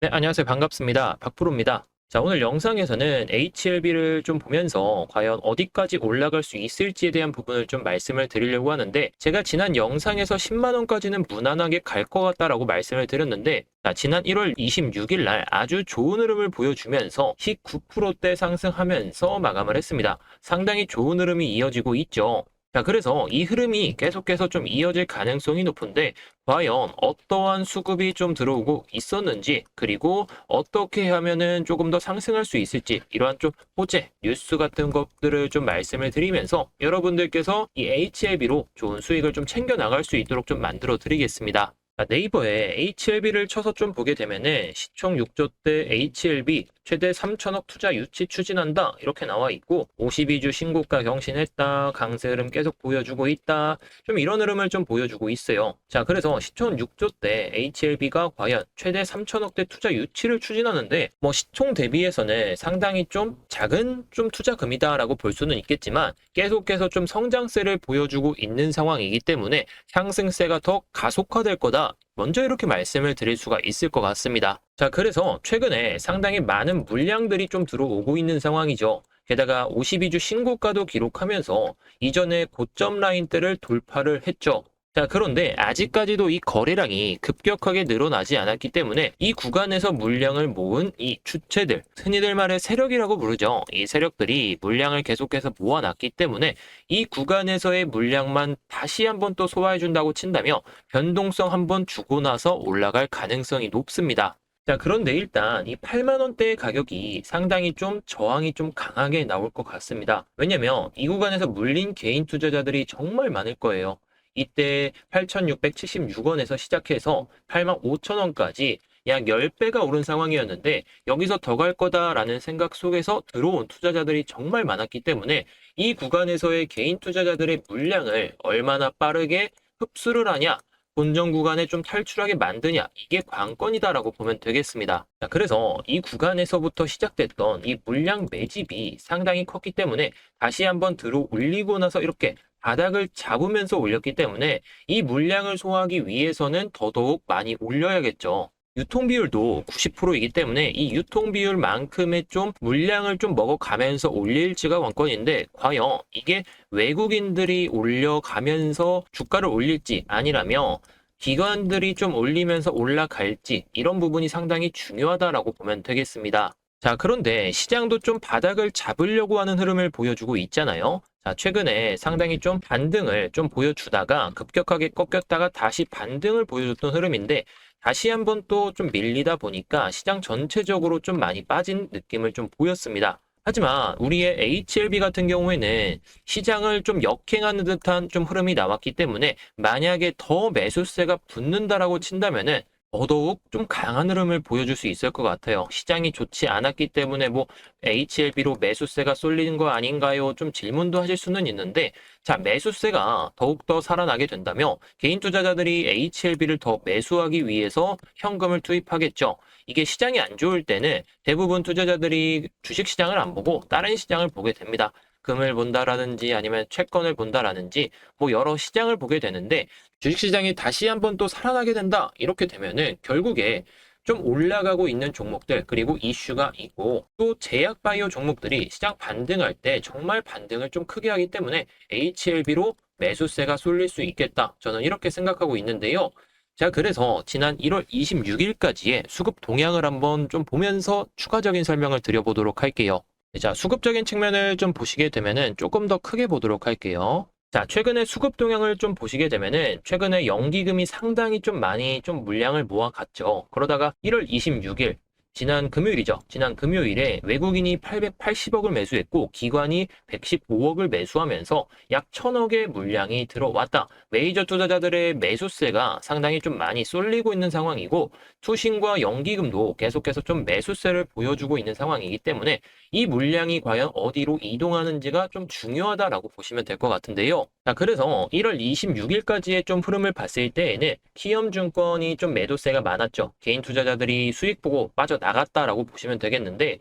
네, 안녕하세요. 반갑습니다. 박프로입니다. 자, 오늘 영상에서는 HLB를 좀 보면서 과연 어디까지 올라갈 수 있을지에 대한 부분을 좀 말씀을 드리려고 하는데, 제가 지난 영상에서 10만 원까지는 무난하게 갈 것 같다라고 말씀을 드렸는데, 자, 지난 1월 26일 날 아주 좋은 흐름을 보여주면서 19%대 상승하면서 마감을 했습니다. 상당히 좋은 흐름이 이어지고 있죠. 자, 그래서 이 흐름이 계속해서 좀 이어질 가능성이 높은데, 과연 어떠한 수급이 좀 들어오고 있었는지, 그리고 어떻게 하면은 조금 더 상승할 수 있을지, 이러한 좀 호재, 뉴스 같은 것들을 좀 말씀을 드리면서 여러분들께서 이 HLB로 좋은 수익을 좀 챙겨 나갈 수 있도록 좀 만들어 드리겠습니다. 네이버에 HLB를 쳐서 좀 보게 되면은 시총 6조 대 HLB 최대 3천억 투자 유치 추진한다 이렇게 나와 있고, 52주 신고가 경신했다, 강세 흐름 계속 보여주고 있다, 좀 이런 흐름을 좀 보여주고 있어요. 자, 그래서 시총 6조 대 HLB가 과연 최대 3천억대 투자 유치를 추진하는데, 뭐 시총 대비해서는 상당히 좀 작은 좀 투자금이다라고 볼 수는 있겠지만, 계속해서 좀 성장세를 보여주고 있는 상황이기 때문에 상승세가 더 가속화될 거다, 먼저 이렇게 말씀을 드릴 수가 있을 것 같습니다. 자, 그래서 최근에 상당히 많은 물량들이 좀 들어오고 있는 상황이죠. 게다가 52주 신고가도 기록하면서 이전에 고점 라인대를 돌파를 했죠. 자, 그런데 아직까지도 이 거래량이 급격하게 늘어나지 않았기 때문에 이 구간에서 물량을 모은 이 주체들, 흔히들 말해 세력이라고 부르죠. 이 세력들이 물량을 계속해서 모아놨기 때문에 이 구간에서의 물량만 다시 한번 또 소화해준다고 친다며 변동성 한번 주고 나서 올라갈 가능성이 높습니다. 자, 그런데 일단 이 8만 원대의 가격이 상당히 좀 저항이 좀 강하게 나올 것 같습니다. 왜냐면 이 구간에서 물린 개인 투자자들이 정말 많을 거예요. 이때 8,676원에서 시작해서 8만 5천 원까지 약 10배가 오른 상황이었는데, 여기서 더 갈 거다라는 생각 속에서 들어온 투자자들이 정말 많았기 때문에 이 구간에서의 개인 투자자들의 물량을 얼마나 빠르게 흡수를 하냐, 본전 구간에 좀 탈출하게 만드냐, 이게 관건이다라고 보면 되겠습니다. 자, 그래서 이 구간에서부터 시작됐던 이 물량 매집이 상당히 컸기 때문에 다시 한번 들어 올리고 나서 이렇게 바닥을 잡으면서 올렸기 때문에 이 물량을 소화하기 위해서는 더더욱 많이 올려야겠죠. 유통 비율도 90%이기 때문에 이 유통 비율만큼의 좀 물량을 좀 먹어가면서 올릴지가 관건인데, 과연 이게 외국인들이 올려가면서 주가를 올릴지 아니라면 기관들이 좀 올리면서 올라갈지, 이런 부분이 상당히 중요하다라고 보면 되겠습니다. 자, 그런데 시장도 좀 바닥을 잡으려고 하는 흐름을 보여주고 있잖아요. 자, 최근에 상당히 좀 반등을 좀 보여주다가 급격하게 꺾였다가 다시 반등을 보여줬던 흐름인데, 다시 한번 또 좀 밀리다 보니까 시장 전체적으로 좀 많이 빠진 느낌을 좀 보였습니다. 하지만 우리의 HLB 같은 경우에는 시장을 좀 역행하는 듯한 좀 흐름이 나왔기 때문에, 만약에 더 매수세가 붙는다라고 친다면은 더더욱 좀 강한 흐름을 보여줄 수 있을 것 같아요. 시장이 좋지 않았기 때문에 뭐 HLB로 매수세가 쏠리는 거 아닌가요? 좀 질문도 하실 수는 있는데, 자, 매수세가 더욱더 살아나게 된다면 개인 투자자들이 HLB를 더 매수하기 위해서 현금을 투입하겠죠. 이게 시장이 안 좋을 때는 대부분 투자자들이 주식 시장을 안 보고 다른 시장을 보게 됩니다. 금을 본다라든지 아니면 채권을 본다라든지 뭐 여러 시장을 보게 되는데, 주식시장이 다시 한번 또 살아나게 된다 이렇게 되면은 결국에 좀 올라가고 있는 종목들, 그리고 이슈가 있고 또 제약 바이오 종목들이 시장 반등할 때 정말 반등을 좀 크게 하기 때문에 HLB로 매수세가 쏠릴 수 있겠다, 저는 이렇게 생각하고 있는데요. 자, 그래서 지난 1월 26일까지의 수급 동향을 한번 좀 보면서 추가적인 설명을 드려보도록 할게요. 자, 수급적인 측면을 좀 보시게 되면은 조금 더 크게 보도록 할게요. 자, 최근에 수급 동향을 좀 보시게 되면은 최근에 연기금이 상당히 좀 많이 좀 물량을 모아갔죠. 그러다가 1월 26일, 지난 금요일이죠. 지난 금요일에 외국인이 880억을 매수했고 기관이 115억을 매수하면서 약 1000억의 물량이 들어왔다. 메이저 투자자들의 매수세가 상당히 좀 많이 쏠리고 있는 상황이고, 투신과 연기금도 계속해서 좀 매수세를 보여주고 있는 상황이기 때문에 이 물량이 과연 어디로 이동하는지가 좀 중요하다라고 보시면 될 것 같은데요. 자, 그래서 1월 26일까지의 좀 흐름을 봤을 때에는 키움증권이 좀 매도세가 많았죠. 개인 투자자들이 수익 보고 빠져나갔다라고 보시면 되겠는데,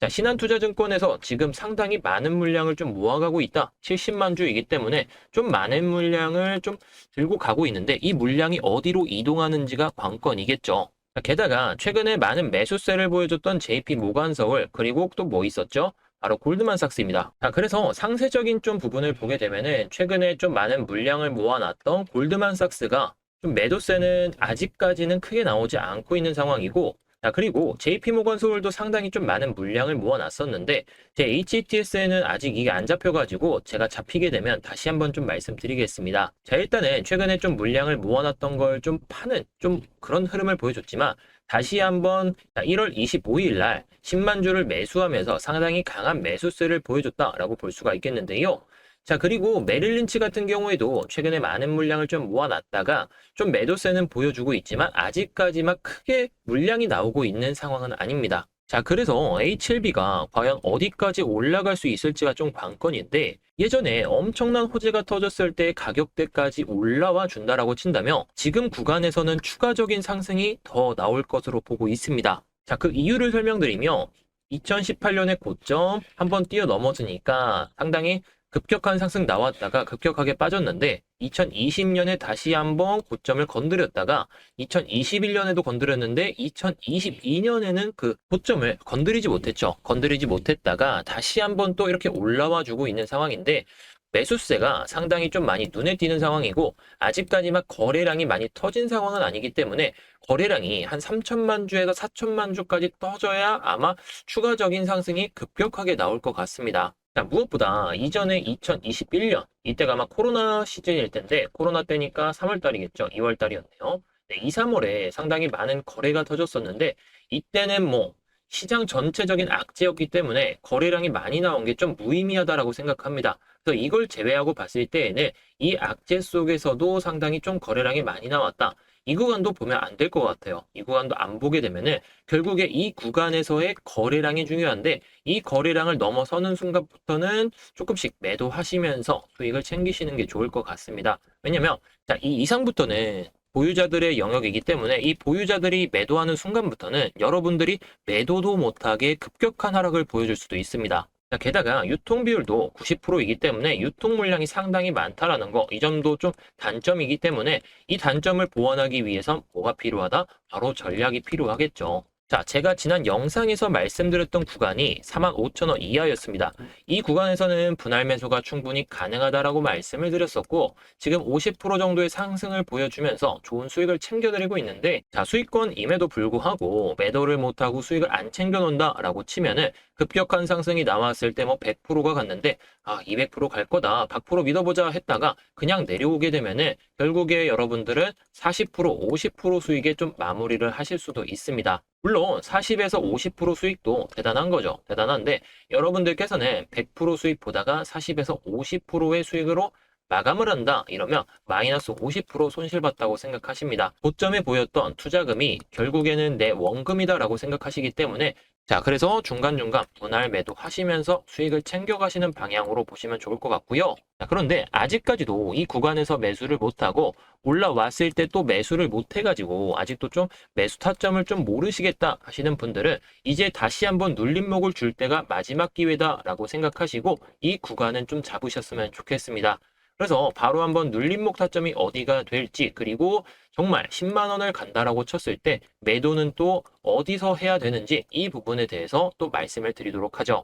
자, 신한투자증권에서 지금 상당히 많은 물량을 좀 모아가고 있다. 70만 주이기 때문에 좀 많은 물량을 좀 들고 가고 있는데, 이 물량이 어디로 이동하는지가 관건이겠죠. 게다가 최근에 많은 매수세를 보여줬던 JP 모간서울, 그리고 또 뭐 있었죠? 바로 골드만삭스입니다. 그래서 상세적인 좀 부분을 보게 되면은 최근에 좀 많은 물량을 모아놨던 골드만삭스가 좀 매도세는 아직까지는 크게 나오지 않고 있는 상황이고, 그리고 JP모건서울도 상당히 좀 많은 물량을 모아놨었는데 제 HTS에는 아직 이게 안 잡혀가지고 제가 잡히게 되면 다시 한번 좀 말씀드리겠습니다. 자, 일단은 최근에 좀 물량을 모아놨던 걸 좀 파는 좀 그런 흐름을 보여줬지만 다시 한번 1월 25일 날 10만 주를 매수하면서 상당히 강한 매수세를 보여줬다라고 볼 수가 있겠는데요. 자, 그리고 메릴 린치 같은 경우에도 최근에 많은 물량을 좀 모아놨다가 좀 매도세는 보여주고 있지만 아직까지 막 크게 물량이 나오고 있는 상황은 아닙니다. 자, 그래서 HLB가 과연 어디까지 올라갈 수 있을지가 좀 관건인데, 예전에 엄청난 호재가 터졌을 때 가격대까지 올라와 준다라고 친다면 지금 구간에서는 추가적인 상승이 더 나올 것으로 보고 있습니다. 자, 그 이유를 설명드리며 2018년의 고점 한번 뛰어넘어지니까 상당히 급격한 상승 나왔다가 급격하게 빠졌는데 2020년에 다시 한번 고점을 건드렸다가 2021년에도 건드렸는데 2022년에는 그 고점을 건드리지 못했죠. 건드리지 못했다가 다시 한번 또 이렇게 올라와 주고 있는 상황인데, 매수세가 상당히 좀 많이 눈에 띄는 상황이고 아직까지 막 거래량이 많이 터진 상황은 아니기 때문에 거래량이 한 3천만 주에서 4천만 주까지 터져야 아마 추가적인 상승이 급격하게 나올 것 같습니다. 자, 무엇보다 이전에 2021년 이때가 아마 코로나 시즌일 텐데 코로나 때니까 3월 달이겠죠. 2월 달이었네요. 네, 2, 3월에 상당히 많은 거래가 터졌었는데 이때는 뭐 시장 전체적인 악재였기 때문에 거래량이 많이 나온 게 좀 무의미하다라고 생각합니다. 그래서 이걸 제외하고 봤을 때에는 이 악재 속에서도 상당히 좀 거래량이 많이 나왔다. 이 구간도 보면 안 될 것 같아요. 이 구간도 안 보게 되면은 결국에 이 구간에서의 거래량이 중요한데 이 거래량을 넘어서는 순간부터는 조금씩 매도하시면서 수익을 챙기시는 게 좋을 것 같습니다. 왜냐면 자, 이 이상부터는 보유자들의 영역이기 때문에 이 보유자들이 매도하는 순간부터는 여러분들이 매도도 못하게 급격한 하락을 보여줄 수도 있습니다. 자, 게다가 유통 비율도 90%이기 때문에 유통 물량이 상당히 많다라는 거, 이 점도 좀 단점이기 때문에 이 단점을 보완하기 위해선 뭐가 필요하다? 바로 전략이 필요하겠죠. 자, 제가 지난 영상에서 말씀드렸던 구간이 45,000원 이하였습니다. 이 구간에서는 분할 매수가 충분히 가능하다라고 말씀을 드렸었고 지금 50% 정도의 상승을 보여주면서 좋은 수익을 챙겨드리고 있는데, 자, 수익권임에도 불구하고 매도를 못하고 수익을 안 챙겨놓는다라고 치면은 급격한 상승이 나왔을 때 뭐 100%가 갔는데 200% 갈 거다, 100% 믿어보자 했다가 그냥 내려오게 되면은 결국에 여러분들은 40%, 50% 수익에 좀 마무리를 하실 수도 있습니다. 물론 40에서 50% 수익도 대단한 거죠. 대단한데 여러분들께서는 100% 수익 보다가 40에서 50%의 수익으로 마감을 한다 이러면 마이너스 50% 손실봤다고 생각하십니다. 고점에 보였던 투자금이 결국에는 내 원금이다라고 생각하시기 때문에, 자, 그래서 중간중간 분할 매도 하시면서 수익을 챙겨가시는 방향으로 보시면 좋을 것 같고요. 자, 그런데 아직까지도 이 구간에서 매수를 못하고 올라왔을 때 또 매수를 못해가지고 아직도 좀 매수 타점을 좀 모르시겠다 하시는 분들은 이제 다시 한번 눌림목을 줄 때가 마지막 기회다라고 생각하시고 이 구간은 좀 잡으셨으면 좋겠습니다. 그래서 바로 한번 눌림목 타점이 어디가 될지, 그리고 정말 10만 원을 간다라고 쳤을 때 매도는 또 어디서 해야 되는지 이 부분에 대해서 또 말씀을 드리도록 하죠.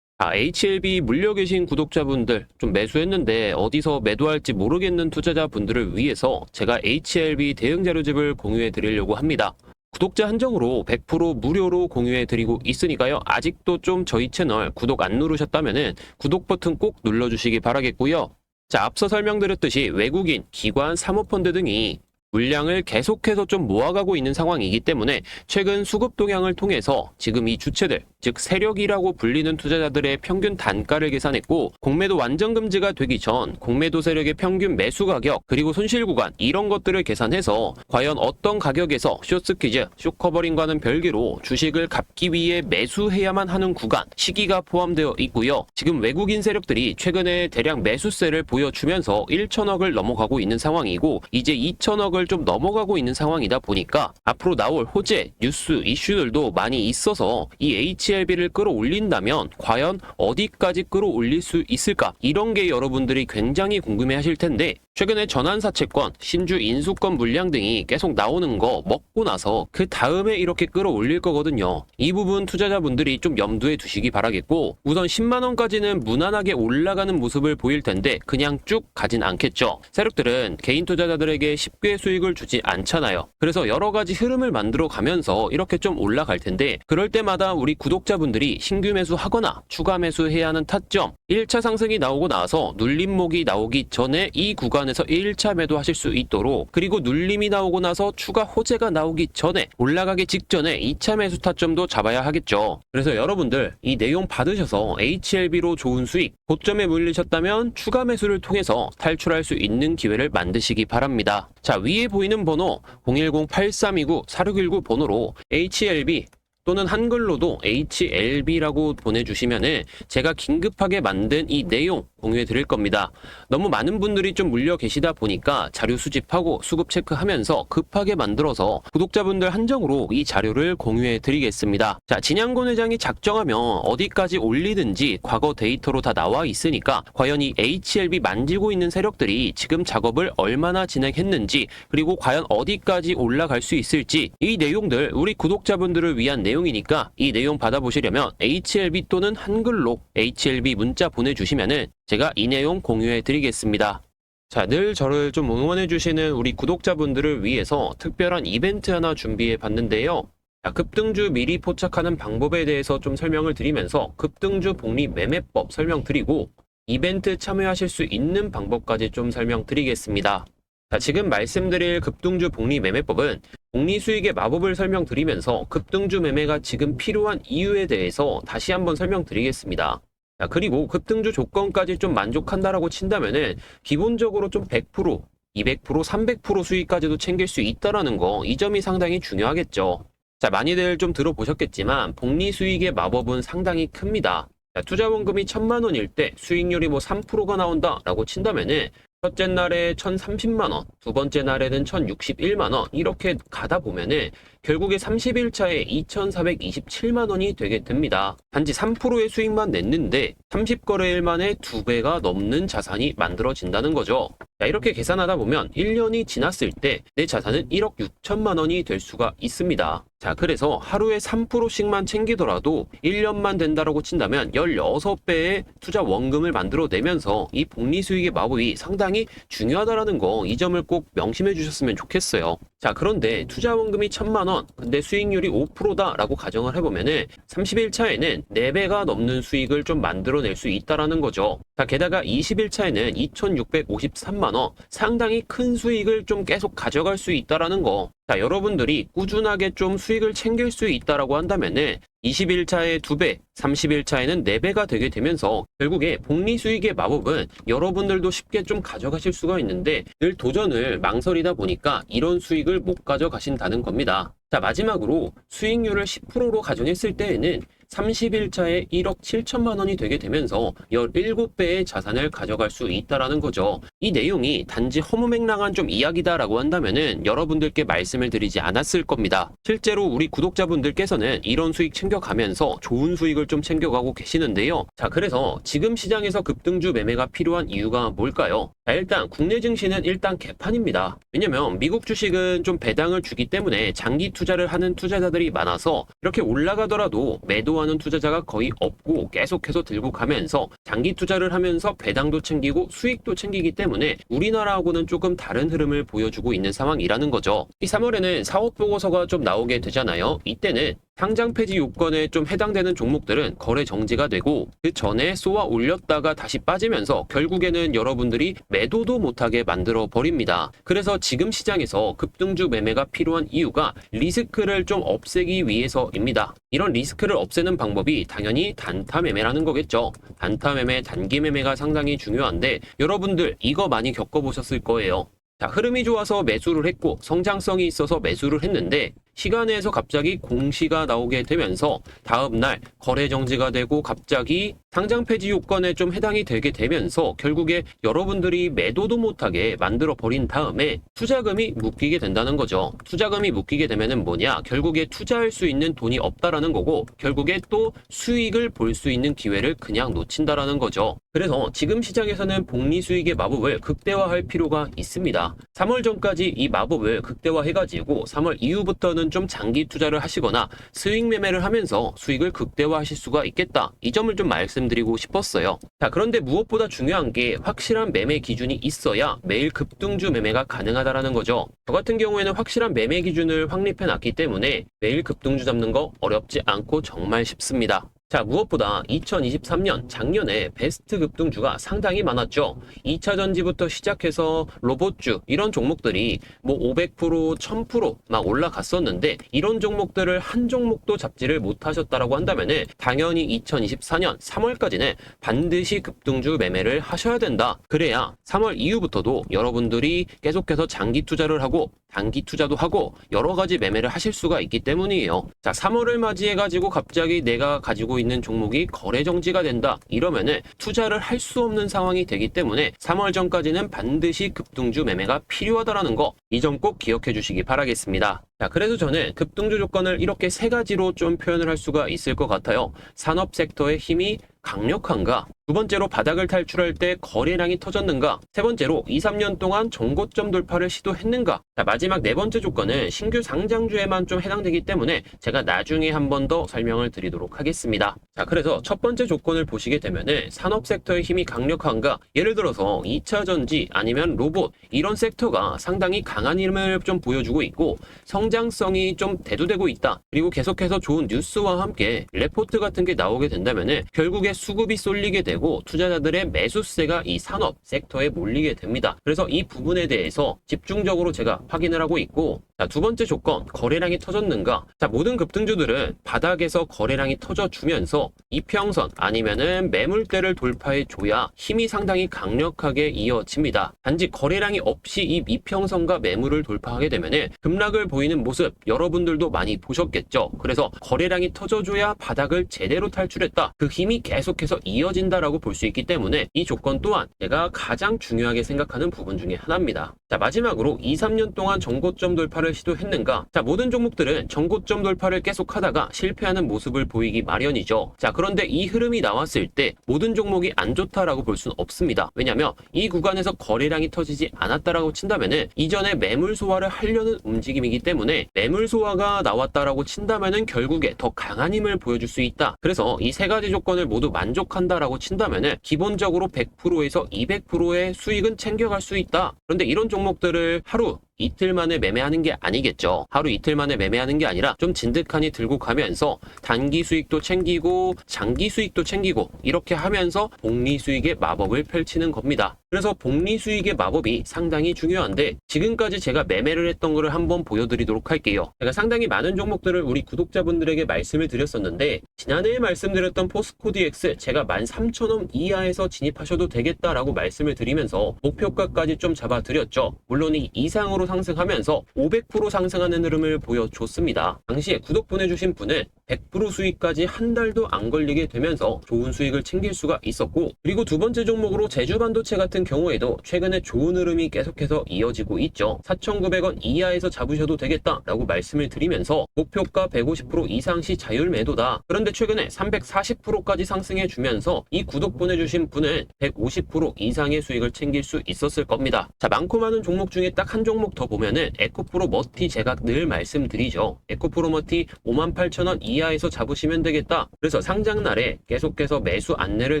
HLB 물려 계신 구독자분들, 좀 매수했는데 어디서 매도할지 모르겠는 투자자분들을 위해서 제가 HLB 대응 자료집을 공유해 드리려고 합니다. 구독자 한정으로 100% 무료로 공유해 드리고 있으니까요. 아직도 좀 저희 채널 구독 안 누르셨다면은 구독 버튼 꼭 눌러주시기 바라겠고요. 자, 앞서 설명드렸듯이 외국인, 기관, 사모펀드 등이 물량을 계속해서 좀 모아가고 있는 상황이기 때문에 최근 수급 동향을 통해서 지금 이 주체들, 즉 세력이라고 불리는 투자자들의 평균 단가를 계산했고, 공매도 완전 금지가 되기 전 공매도 세력의 평균 매수 가격, 그리고 손실 구간, 이런 것들을 계산해서 과연 어떤 가격에서 숏스퀴즈, 숏커버링과는 별개로 주식을 갚기 위해 매수해야만 하는 구간, 시기가 포함되어 있고요. 지금 외국인 세력들이 최근에 대량 매수세를 보여주면서 1천억을 넘어가고 있는 상황이고 이제 2천억을 선을 좀 넘어가고 있는 상황이다 보니까 앞으로 나올 호재, 뉴스, 이슈들도 많이 있어서 이 HLB를 끌어올린다면 과연 어디까지 끌어올릴 수 있을까? 이런 게 여러분들이 굉장히 궁금해 하실 텐데 최근에 전환사채권, 신주 인수권 물량 등이 계속 나오는 거 먹고 나서 그 다음에 이렇게 끌어올릴 거거든요. 이 부분 투자자분들이 좀 염두에 두시기 바라겠고 우선 10만원까지는 무난하게 올라가는 모습을 보일 텐데 그냥 쭉 가진 않겠죠. 세력들은 개인 투자자들에게 쉽게 수익을 주지 않잖아요. 그래서 여러 가지 흐름을 만들어 가면서 이렇게 좀 올라갈 텐데 그럴 때마다 우리 구독자분들이 신규 매수하거나 추가 매수해야 하는 타점 1차 상승이 나오고 나서 눌림목이 나오기 전에 이 구간에서 1차 매도하실 수 있도록 그리고 눌림이 나오고 나서 추가 호재가 나오기 전에 올라가기 직전에 2차 매수 타점도 잡아야 하겠죠. 그래서 여러분들 이 내용 받으셔서 HLB로 좋은 수익 고점에 물리셨다면 추가 매수를 통해서 탈출할 수 있는 기회를 만드시기 바랍니다. 자, 위에 보이는 번호 010-8329-4619 번호로 HLB 또는 한글로도 HLB라고 보내주시면은 제가 긴급하게 만든 이 내용 공유해 드릴 겁니다. 너무 많은 분들이 좀 물려 계시다 보니까 자료 수집하고 수급 체크하면서 급하게 만들어서 구독자분들 한정으로 이 자료를 공유해 드리겠습니다. 자, 진양곤 회장이 작정하면 어디까지 올리든지 과거 데이터로 다 나와 있으니까 과연 이 HLB 만지고 있는 세력들이 지금 작업을 얼마나 진행했는지 그리고 과연 어디까지 올라갈 수 있을지 이 내용들 우리 구독자분들을 위한 내용이니까 이 내용 받아보시려면 HLB 또는 한글로 HLB 문자 보내주시면은 제가 이 내용 공유해 드리겠습니다. 자, 늘 저를 좀 응원해 주시는 우리 구독자분들을 위해서 특별한 이벤트 하나 준비해 봤는데요. 자, 급등주 미리 포착하는 방법에 대해서 좀 설명을 드리면서 급등주 복리 매매법 설명드리고 이벤트 참여하실 수 있는 방법까지 좀 설명드리겠습니다. 자, 지금 말씀드릴 급등주 복리 매매법은 복리 수익의 마법을 설명드리면서 급등주 매매가 지금 필요한 이유에 대해서 다시 한번 설명드리겠습니다. 자, 그리고 급등주 조건까지 좀 만족한다라고 친다면은 기본적으로 좀 100%, 200%, 300% 수익까지도 챙길 수 있다라는 거, 이 점이 상당히 중요하겠죠. 자, 많이들 좀 들어보셨겠지만 복리 수익의 마법은 상당히 큽니다. 자, 투자 원금이 1000만 원일 때 수익률이 뭐 3%가 나온다라고 친다면은 첫째 날에 1030만원, 두 번째 날에는 1061만원 이렇게 가다 보면은 결국에 30일차에 2427만원이 되게 됩니다. 단지 3%의 수익만 냈는데 30거래일 만에 2배가 넘는 자산이 만들어진다는 거죠. 자, 이렇게 계산하다 보면 1년이 지났을 때 내 자산은 1억 6천만원이 될 수가 있습니다. 자, 그래서 하루에 3%씩만 챙기더라도 1년만 된다라고 친다면 16배의 투자 원금을 만들어내면서 이 복리 수익의 마법이 상당히 중요하다라는 거, 이 점을 꼭 명심해 주셨으면 좋겠어요. 자, 그런데 투자 원금이 1000만 원, 근데 수익률이 5%다라고 가정을 해보면은 30일 차에는 4배가 넘는 수익을 좀 만들어낼 수 있다라는 거죠. 자, 게다가 20일 차에는 2653만 원, 상당히 큰 수익을 좀 계속 가져갈 수 있다라는 거. 자, 여러분들이 꾸준하게 좀 수익을 챙길 수 있다라고 한다면은 20일차에 2배, 30일차에는 4배가 되게 되면서 결국에 복리 수익의 마법은 여러분들도 쉽게 좀 가져가실 수가 있는데 늘 도전을 망설이다 보니까 이런 수익을 못 가져가신다는 겁니다. 자, 마지막으로 수익률을 10%로 가정했을 때에는 30일차에 1억 7천만 원이 되게 되면서 17배의 자산을 가져갈 수 있다라는 거죠. 이 내용이 단지 허무맹랑한 좀 이야기다라고 한다면은 여러분들께 말씀을 드리지 않았을 겁니다. 실제로 우리 구독자분들께서는 이런 수익 챙겨가면서 좋은 수익을 좀 챙겨가고 계시는데요. 자, 그래서 지금 시장에서 급등주 매매가 필요한 이유가 뭘까요? 자, 일단 국내 증시는 일단 개판입니다. 왜냐면 미국 주식은 좀 배당을 주기 때문에 장기 투자를 하는 투자자들이 많아서 이렇게 올라가더라도 매도하는 투자자가 거의 없고 계속해서 들고 가면서 장기 투자를 하면서 배당도 챙기고 수익도 챙기기 때문에 우리나라하고는 조금 다른 흐름을 보여주고 있는 상황이라는 거죠. 이 3월에는 사업 보고서가 좀 나오게 되잖아요. 이때는 상장 폐지 요건에 좀 해당되는 종목들은 거래 정지가 되고 그 전에 쏘아 올렸다가 다시 빠지면서 결국에는 여러분들이 매도도 못하게 만들어 버립니다. 그래서 지금 시장에서 급등주 매매가 필요한 이유가 리스크를 좀 없애기 위해서입니다. 이런 리스크를 없애는 방법이 당연히 단타 매매라는 거겠죠. 단타 매매, 단기 매매가 상당히 중요한데 여러분들 이거 많이 겪어보셨을 거예요. 자, 흐름이 좋아서 매수를 했고 성장성이 있어서 매수를 했는데 시간에서 갑자기 공시가 나오게 되면서 다음날 거래 정지가 되고 갑자기 상장 폐지 요건에 좀 해당이 되게 되면서 결국에 여러분들이 매도도 못하게 만들어 버린 다음에 투자금이 묶이게 된다는 거죠. 투자금이 묶이게 되면은 뭐냐? 결국에 투자할 수 있는 돈이 없다라는 거고 결국에 또 수익을 볼 수 있는 기회를 그냥 놓친다라는 거죠. 그래서 지금 시장에서는 복리 수익의 마법을 극대화할 필요가 있습니다. 3월 전까지 이 마법을 극대화해가지고 3월 이후부터는 좀 장기 투자를 하시거나 수익 매매를 하면서 수익을 극대화하실 수가 있겠다. 이 점을 좀 말씀드리고 싶었어요. 자, 그런데 무엇보다 중요한 게 확실한 매매 기준이 있어야 매일 급등주 매매가 가능하다라는 거죠. 저 같은 경우에는 확실한 매매 기준을 확립해 놨기 때문에 매일 급등주 잡는 거 어렵지 않고 정말 쉽습니다. 자, 무엇보다 2023년 작년에 베스트 급등주가 상당히 많았죠. 2차 전지부터 시작해서 로봇주 이런 종목들이 뭐 500%, 1000% 막 올라갔었는데 이런 종목들을 한 종목도 잡지를 못하셨다라고 한다면은 당연히 2024년 3월까지는 반드시 급등주 매매를 하셔야 된다. 그래야 3월 이후부터도 여러분들이 계속해서 장기 투자를 하고 단기 투자도 하고 여러 가지 매매를 하실 수가 있기 때문이에요. 자, 3월을 맞이해가지고 갑자기 내가 가지고 있는 종목이 거래 정지가 된다. 이러면은 투자를 할 수 없는 상황이 되기 때문에 3월 전까지는 반드시 급등주 매매가 필요하다라는 거, 이 점 꼭 기억해 주시기 바라겠습니다. 자, 그래서 저는 급등주 조건을 이렇게 세 가지로 좀 표현을 할 수가 있을 것 같아요. 산업 섹터의 힘이 강력한가? 두 번째로 바닥을 탈출할 때 거래량이 터졌는가? 세 번째로 2, 3년 동안 정고점 돌파를 시도했는가? 자, 마지막 네 번째 조건은 신규 상장주에만 좀 해당되기 때문에 제가 나중에 한 번 더 설명을 드리도록 하겠습니다. 자, 그래서 첫 번째 조건을 보시게 되면은 산업 섹터의 힘이 강력한가? 예를 들어서 2차 전지 아니면 로봇 이런 섹터가 상당히 강한 힘을 좀 보여주고 있고 성장성이 좀 대두되고 있다. 그리고 계속해서 좋은 뉴스와 함께 레포트 같은 게 나오게 된다면은 결국에 수급이 쏠리게 되고 투자자들의 매수세가 이 산업 섹터에 몰리게 됩니다. 그래서 이 부분에 대해서 집중적으로 제가 확인을 하고 있고, 자, 두 번째 조건, 거래량이 터졌는가? 자, 모든 급등주들은 바닥에서 거래량이 터져주면서 이평선 아니면은 매물대를 돌파해 줘야 힘이 상당히 강력하게 이어집니다. 단지 거래량이 없이 이 이평선과 매물을 돌파하게 되면은 급락을 보이는 모습 여러분들도 많이 보셨겠죠. 그래서 거래량이 터져줘야 바닥을 제대로 탈출했다. 그 힘이 계속해서 이어진다라고 볼 수 있기 때문에 이 조건 또한 제가 가장 중요하게 생각하는 부분 중에 하나입니다. 자, 마지막으로 2, 3년 동안 정고점 돌파를 시도했는가? 자, 모든 종목들은 정고점 돌파를 계속하다가 실패하는 모습을 보이기 마련이죠. 자, 그런데 이 흐름이 나왔을 때 모든 종목이 안 좋다라고 볼 수는 없습니다. 왜냐하면 이 구간에서 거래량이 터지지 않았다라고 친다면은 이전에 매물 소화를 하려는 움직임이기 때문에 매물 소화가 나왔다라고 친다면은 결국에 더 강한 힘을 보여줄 수 있다. 그래서 이 세 가지 조건을 모두 만족한다라고 친다면은 기본적으로 100%에서 200%의 수익은 챙겨갈 수 있다. 그런데 이런 종목들을 하루 이틀 만에 매매하는 게 아니겠죠. 하루 이틀 만에 매매하는 게 아니라 좀 진득하니 들고 가면서 단기 수익도 챙기고 장기 수익도 챙기고 이렇게 하면서 복리 수익의 마법을 펼치는 겁니다. 그래서 복리 수익의 마법이 상당히 중요한데 지금까지 제가 매매를 했던 거를 한번 보여드리도록 할게요. 제가 상당히 많은 종목들을 우리 구독자분들에게 말씀을 드렸었는데 지난해에 말씀드렸던 포스코 DX 제가 13,000원 이하에서 진입하셔도 되겠다라고 말씀을 드리면서 목표가까지 좀 잡아드렸죠. 물론 이 이상으로 상승하면서 500% 상승하는 흐름을 보여줬습니다. 당시에 구독 보내주신 분은 100% 수익까지 한 달도 안 걸리게 되면서 좋은 수익을 챙길 수가 있었고, 그리고 두 번째 종목으로 제주반도체 같은 경우에도 최근에 좋은 흐름이 계속해서 이어지고 있죠. 4,900원 이하에서 잡으셔도 되겠다라고 말씀을 드리면서 목표가 150% 이상 시 자율 매도다. 그런데 최근에 340%까지 상승해 주면서 이 구독 보내주신 분은 150% 이상의 수익을 챙길 수 있었을 겁니다. 자, 많고 많은 종목 중에 딱 한 종목 더 보면은 에코프로 머티, 제가 늘 말씀드리죠. 에코프로 머티 58,000원 이하에서 잡으시면 되겠다. 그래서 상장날에 계속해서 매수 안내를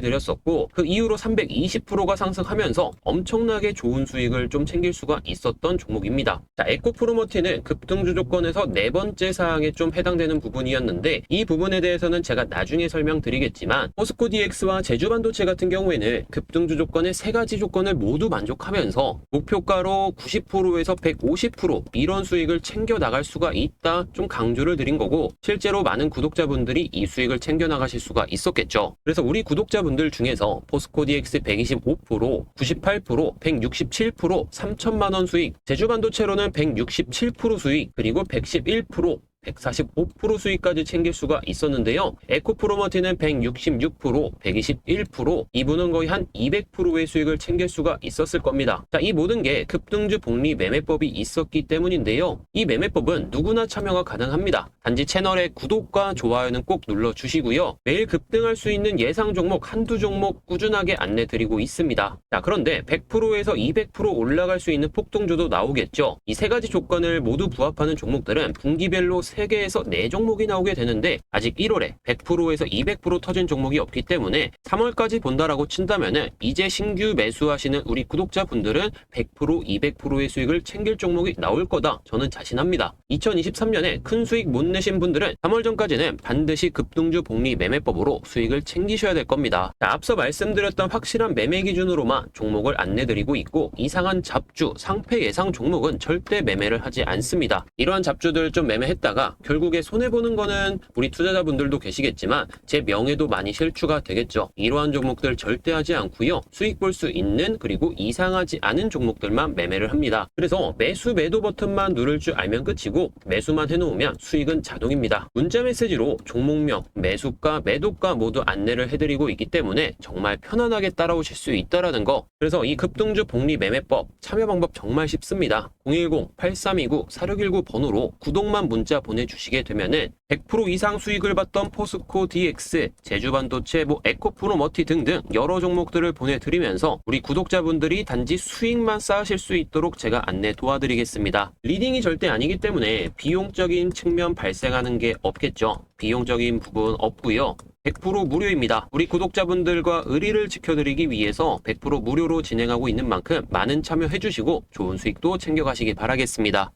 드렸었고 그 이후로 320%가 상승하면서 엄청나게 좋은 수익을 좀 챙길 수가 있었던 종목입니다. 자, 에코프로 머티는 급등주 조건에서 네 번째 사항에 좀 해당되는 부분이었는데 이 부분에 대해서는 제가 나중에 설명드리겠지만 포스코 DX와 제주반도체 같은 경우에는 급등주 조건의 세 가지 조건을 모두 만족하면서 목표가로 90%에서 150% 이런 수익을 챙겨 나갈 수가 있다 좀 강조를 드린 거고, 실제로 많은 구독자분들이 이 수익을 챙겨 나가실 수가 있었겠죠. 그래서 우리 구독자분들 중에서 포스코 DX 125%, 98%, 167%, 3천만원 수익, 제주반도체로는 167% 수익, 그리고 111%, 145% 수익까지 챙길 수가 있었는데요. 에코프로머티는 166%, 121%, 이분은 거의 한 200%의 수익을 챙길 수가 있었을 겁니다. 자, 이 모든 게 급등주 복리 매매법이 있었기 때문인데요. 이 매매법은 누구나 참여가 가능합니다. 단지 채널의 구독과 좋아요는 꼭 눌러주시고요. 매일 급등할 수 있는 예상 종목 한두 종목 꾸준하게 안내드리고 있습니다. 자, 그런데 100%에서 200% 올라갈 수 있는 폭등주도 나오겠죠. 이 세 가지 조건을 모두 부합하는 종목들은 분기별로 3개에서 4종목이 나오게 되는데 아직 1월에 100%에서 200% 터진 종목이 없기 때문에 3월까지 본다라고 친다면은 이제 신규 매수하시는 우리 구독자분들은 100%, 200%의 수익을 챙길 종목이 나올 거다. 저는 자신합니다. 2023년에 큰 수익 못 내신 분들은 3월 전까지는 반드시 급등주 복리 매매법으로 수익을 챙기셔야 될 겁니다. 자, 앞서 말씀드렸던 확실한 매매 기준으로만 종목을 안내드리고 있고 이상한 잡주, 상패 예상 종목은 절대 매매를 하지 않습니다. 이러한 잡주들 좀 매매했다가 결국에 손해보는 거는 우리 투자자분들도 계시겠지만 제 명예도 많이 실추가 되겠죠. 이러한 종목들 절대 하지 않고요. 수익 볼 수 있는 그리고 이상하지 않은 종목들만 매매를 합니다. 그래서 매수 매도 버튼만 누를 줄 알면 끝이고 매수만 해놓으면 수익은 자동입니다. 문자 메시지로 종목명, 매수가, 매도가 모두 안내를 해드리고 있기 때문에 정말 편안하게 따라오실 수 있다라는 거. 그래서 이 급등주 복리 매매법 참여 방법 정말 쉽습니다. 010-8329-4619 번호로 구독만 문자 보내주시게 되면은 100% 이상 수익을 봤던 포스코 DX, 제주반도체, 에코프로머티 등등 여러 종목들을 보내드리면서 우리 구독자분들이 단지 수익만 쌓으실 수 있도록 제가 안내 도와드리겠습니다. 리딩이 절대 아니기 때문에 비용적인 측면 발생하는 게 없겠죠. 비용적인 부분 없고요. 100% 무료입니다. 우리 구독자분들과 의리를 지켜드리기 위해서 100% 무료로 진행하고 있는 만큼 많은 참여해주시고 좋은 수익도 챙겨가시기 바라겠습니다.